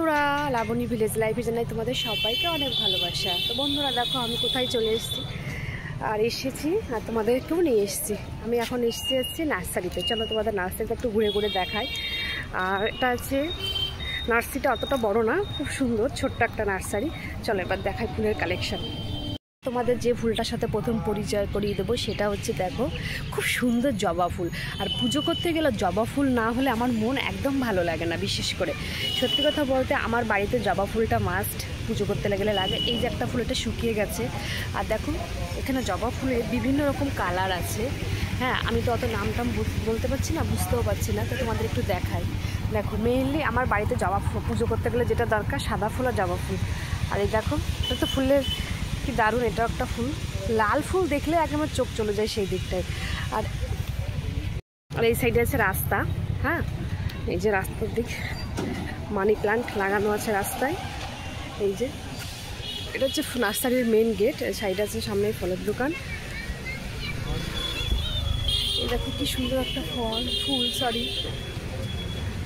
বন্ধুরা, লাবণী ভিলেজ লাইফে জানাই তোমাদের সবাইকে অনেক ভালোবাসা। তো বন্ধুরা দেখো আমি কোথায় চলে এসেছি আর তোমাদেরকেও নিয়ে এসেছি। আমি এখন এসেছি নার্সারিতে। চলো তোমাদের নার্সারিটা একটু ঘুরে ঘুরে দেখাই। আর এটা আছে নার্সারিটা অতটা বড় না, খুব সুন্দর ছোট্ট একটা নার্সারি। চলো এবার দেখাই ফুলের কালেকশন। তোমাদের যে ফুলটার সাথে প্রথম পরিচয় করিয়ে দেবো সেটা হচ্ছে, দেখো খুব সুন্দর জবা ফুল। আর পুজো করতে গেলে জবা ফুল না হলে আমার মন একদম ভালো লাগে না। বিশেষ করে সত্যি কথা বলতে আমার বাড়িতে জবা ফুলটা মাস্ট, পুজো করতে গেলে লাগে। এই যে একটা ফুল, এটা শুকিয়ে গেছে। আর দেখো এখানে জবা ফুলের বিভিন্ন রকম কালার আছে। হ্যাঁ, আমি তো অত নাম টাম বলতে পারছি না, বুঝতেও পারছি না, তো তোমাদের একটু দেখাই। দেখো মেইনলি আমার বাড়িতে জবা ফুল পুজো করতে গেলে যেটা দরকার, সাদা ফুল আর জবা ফুল। আর এই দেখো এটা তো ফুলের কি দারুণ, এটা একটা ফুল। লাল ফুল দেখলে একেবারে চোখ চলে যায় সেই দিকটায়। আর এই সাইডে আছে রাস্তা। হ্যাঁ, এই যে রাস্তার দিক মানি প্লান্ট লাগানো আছে রাস্তায়। এই যে এটা হচ্ছে নার্সারির মেন গেট। এই সাইডে আছে সামনে ফলের দোকান। এই দেখো কি সুন্দর একটা ফুল,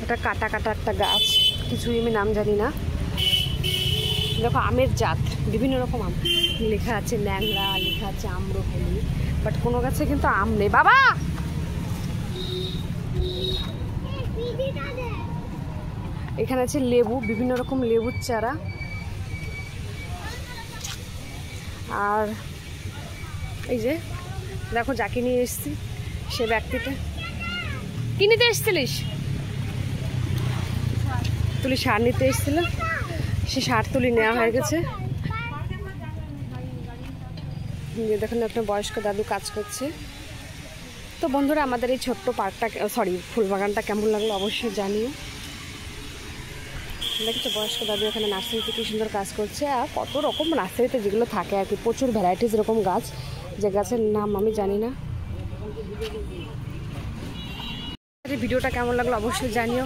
এটা কাটা কাটা একটা গাছ, কিছুই আমি নাম জানি না। দেখো আমের জাত, বিভিন্ন রকম আম লেখা আছে, ন্যাংরা লেখা আছে, আম্রপলি, বাট কোনো গাছে কিন্তু আম নেই। বাবা এখানে আছে লেবু, বিভিন্ন রকম লেবুর চারা। আর এই যে দেখো যাকে নিয়ে এসছি সে ব্যক্তিটা। কি নিতে এসছিলিস? তুলি সার নিতে এসছিল, সে সার তুলি নেওয়া হয়ে গেছে। দেখুন একটা বয়স্ক দাদু কাজ করছে। তো বন্ধুরা আমাদের এই ছোট্ট পার্কটা ফুলবাগানটা কেমন লাগলো অবশ্যই জানিও। দেখছো বয়স্ক দাদু এখানে নার্সারিতে কি সুন্দর কাজ করছে। আর কত রকম নার্সারিতে যেগুলো থাকে আর কি, প্রচুর ভ্যারাইটিস এরকম গাছ, যে গাছের নাম আমি জানি না। ভিডিওটা কেমন লাগলো অবশ্যই জানিও।